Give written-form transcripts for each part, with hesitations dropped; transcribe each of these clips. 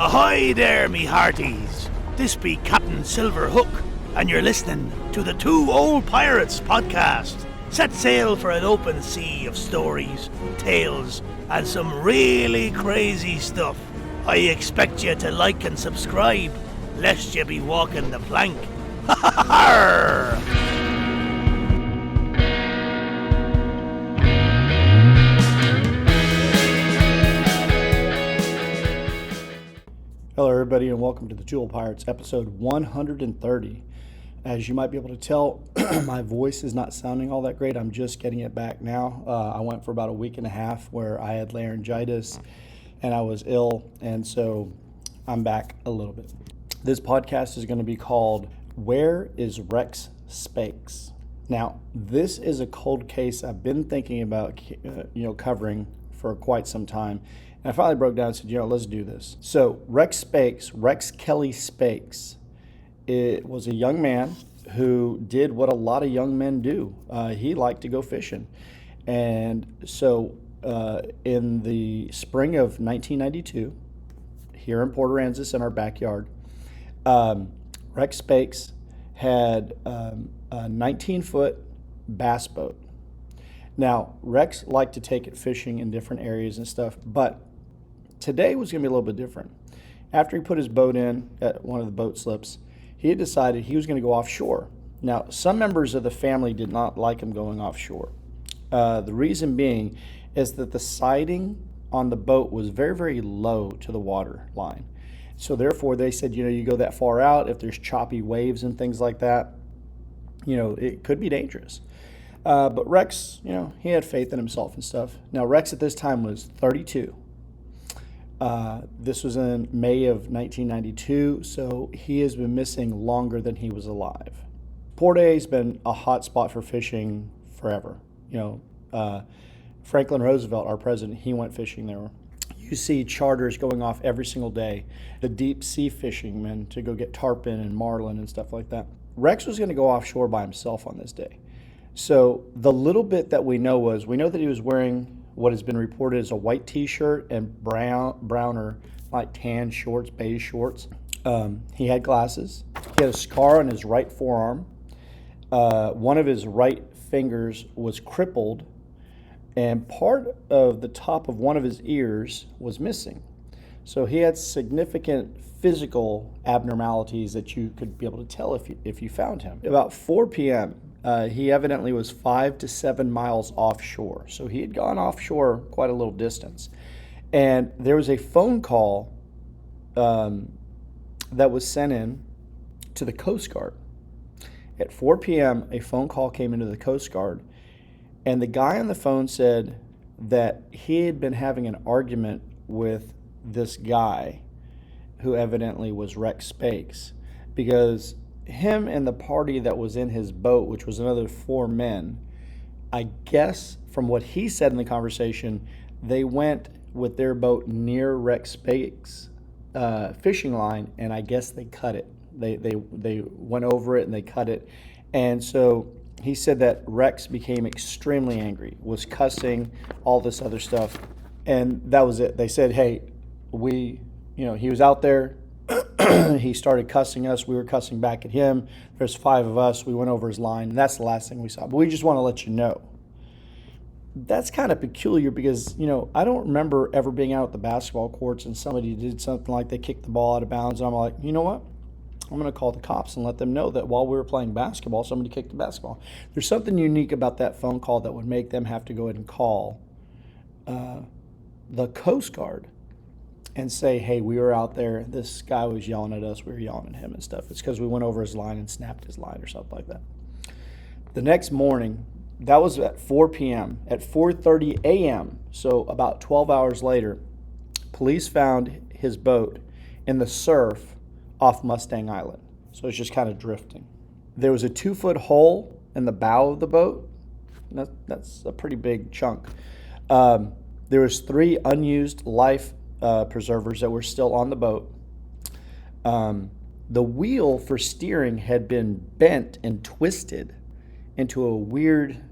Ahoy there, me hearties! This be Captain Silver Hook, and you're listening to the Two Old Pirates podcast. Set sail for an open sea of stories, tales, and some really crazy stuff. I expect you to like and subscribe, lest you be walking the plank. Ha ha ha! Hello everybody and welcome to the Two Old Pirates episode 130. As you might be able to tell, my voice is not sounding all that great. I'm just getting it back now. I went for about a week and a half where I had laryngitis and I was ill, and so I'm back a little bit. This podcast is going to be called Where is Rex Spakes? Now, this is a cold case I've been thinking about covering for quite some time. And I finally broke down and said, let's do this. So Rex Kelly Spakes, it was a young man who did what a lot of young men do. He liked to go fishing. And so in the spring of 1992, here in Port Aransas in our backyard, Rex Spakes had a 19-foot bass boat. Now, Rex liked to take it fishing in different areas and stuff, but today was going to be a little bit different. After he put his boat in at one of the boat slips, he had decided he was going to go offshore. Now, some members of the family did not like him going offshore. The reason being is that the siding on the boat was very, very low to the water line. So therefore, they said, you go that far out, if there's choppy waves and things like that, it could be dangerous. But Rex, he had faith in himself and stuff. Now, Rex at this time was 32. This was in May of 1992, so he has been missing longer than he was alive. Port A has been a hot spot for fishing forever. Franklin Roosevelt, our president, he went fishing there. You see charters going off every single day, the deep sea fishing men to go get tarpon and marlin and stuff like that. Rex was going to go offshore by himself on this day. So the little bit that we know that he was wearing what has been reported as a white t-shirt and browner, like tan shorts, beige shorts. He had glasses. He had a scar on his right forearm. One of his right fingers was crippled, and part of the top of one of his ears was missing. So he had significant physical abnormalities that you could be able to tell if you found him. About 4 p.m., he evidently was 5 to 7 miles offshore. So he had gone offshore quite a little distance. And there was a phone call that was sent in to the Coast Guard. At 4 p.m., a phone call came into the Coast Guard, and the guy on the phone said that he had been having an argument with this guy who evidently was Rex Spakes, because him and the party that was in his boat, which was another 4 men, I guess from what he said in the conversation, they went with their boat near Rex Spakes' fishing line, and I guess they cut it. They went over it and they cut it. And so he said that Rex became extremely angry, was cussing, all this other stuff, and that was it. They said, hey, he was out there. He started cussing us. We were cussing back at him. There's 5 of us. We went over his line. And that's the last thing we saw. But we just want to let you know. That's kind of peculiar because, I don't remember ever being out at the basketball courts and somebody did something like they kicked the ball out of bounds. And I'm like, you know what? I'm going to call the cops and let them know that while we were playing basketball, somebody kicked the basketball. There's something unique about that phone call that would make them have to go ahead and call the Coast Guard and say, hey, we were out there, this guy was yelling at us, we were yelling at him and stuff. It's because we went over his line and snapped his line or something like that. The next morning, that was at 4 p.m. At 4:30 a.m., so about 12 hours later, police found his boat in the surf off Mustang Island. So it's just kind of drifting. There was a 2-foot hole in the bow of the boat. That's a pretty big chunk. There was 3 unused life preservers that were still on the boat. The wheel for steering had been bent and twisted into a weird,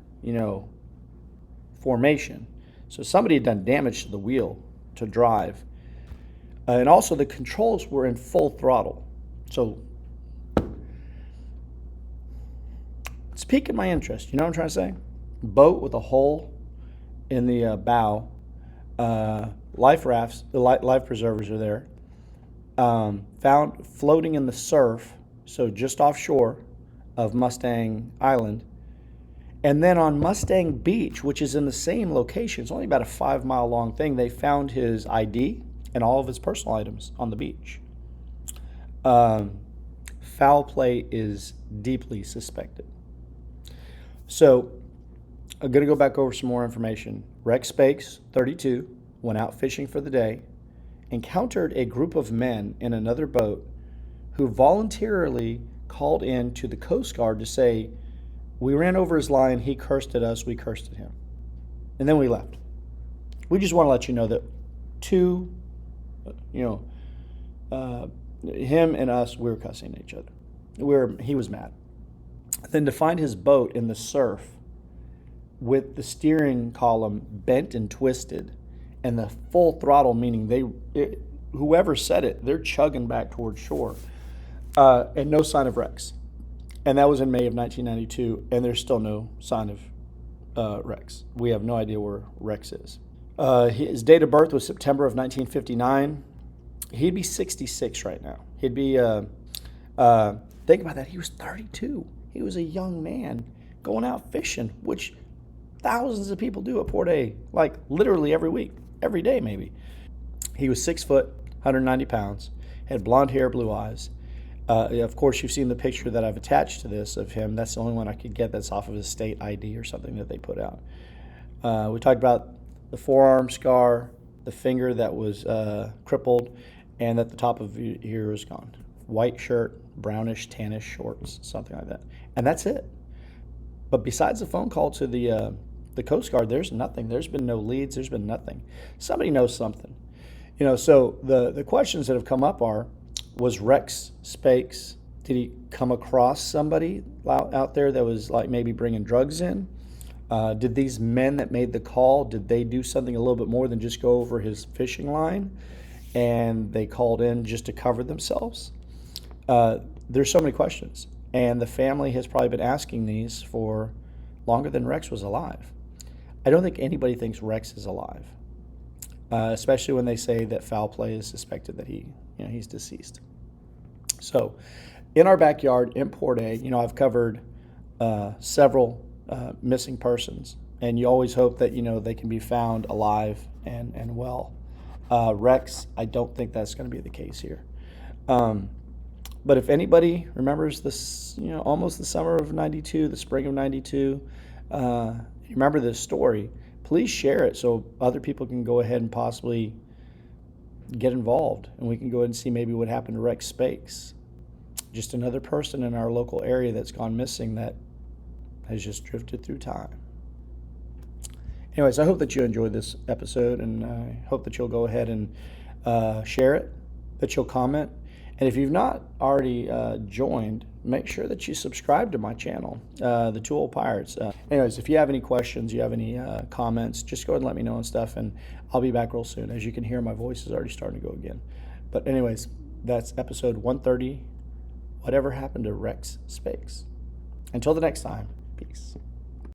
formation. So somebody had done damage to the wheel to drive. And also the controls were in full throttle. So it's piquing my interest. You know what I'm trying to say? Boat with a hole in the bow. Life rafts, the life preservers are there. Found floating in the surf, so just offshore of Mustang Island. And then on Mustang Beach, which is in the same location, it's only about a 5-mile long thing, they found his ID and all of his personal items on the beach. Foul play is deeply suspected. So I'm going to go back over some more information. Rex Spakes, 32, went out fishing for the day, encountered a group of men in another boat who voluntarily called in to the Coast Guard to say, we ran over his line, he cursed at us, we cursed at him. And then we left. We just want to let you know that him and us, we were cussing at each other. He was mad. Then to find his boat in the surf with the steering column bent and twisted and the full throttle, meaning whoever said it, they're chugging back towards shore, and no sign of Rex. And that was in May of 1992, and there's still no sign of Rex. We have no idea where Rex is. His date of birth was September of 1959. He'd be 66 right now. He'd be, think about that, he was 32. He was a young man going out fishing, which thousands of people do at Port A, like literally every week, every day maybe. He was 6 foot, 190 pounds, had blonde hair, blue eyes. Of course, you've seen the picture that I've attached to this of him. That's the only one I could get that's off of his state ID or something that they put out. We talked about the forearm scar, the finger that was crippled, and that the top of here is gone. White shirt, brownish, tannish shorts, something like that. And that's it. But besides the phone call to the Coast Guard, there's nothing. There's been no leads. There's been nothing. Somebody knows something. So the questions that have come up are, was Rex Spakes, did he come across somebody out there that was like maybe bringing drugs in? Did these men that made the call, did they do something a little bit more than just go over his fishing line and they called in just to cover themselves? There's so many questions, and the family has probably been asking these for longer than Rex was alive. I don't think anybody thinks Rex is alive, especially when they say that foul play is suspected, that he's deceased. So in our backyard in Port A, I've covered several missing persons, and you always hope that they can be found alive and well. Rex, I don't think that's going to be the case here. But if anybody remembers this, almost the summer of 92, the spring of 92, remember this story, please share it so other people can go ahead and possibly get involved, and we can go ahead and see maybe what happened to Rex Spakes. Just another person in our local area that's gone missing that has just drifted through time. Anyways, I hope that you enjoyed this episode, and I hope that you'll go ahead and share it, that you'll comment. And if you've not already joined, make sure that you subscribe to my channel, the Two Old Pirates. Anyways, if you have any questions, you have any comments, just go ahead and let me know and stuff, and I'll be back real soon. As you can hear, my voice is already starting to go again. But anyways, that's episode 130, Whatever Happened to Rex Spakes. Until the next time, peace.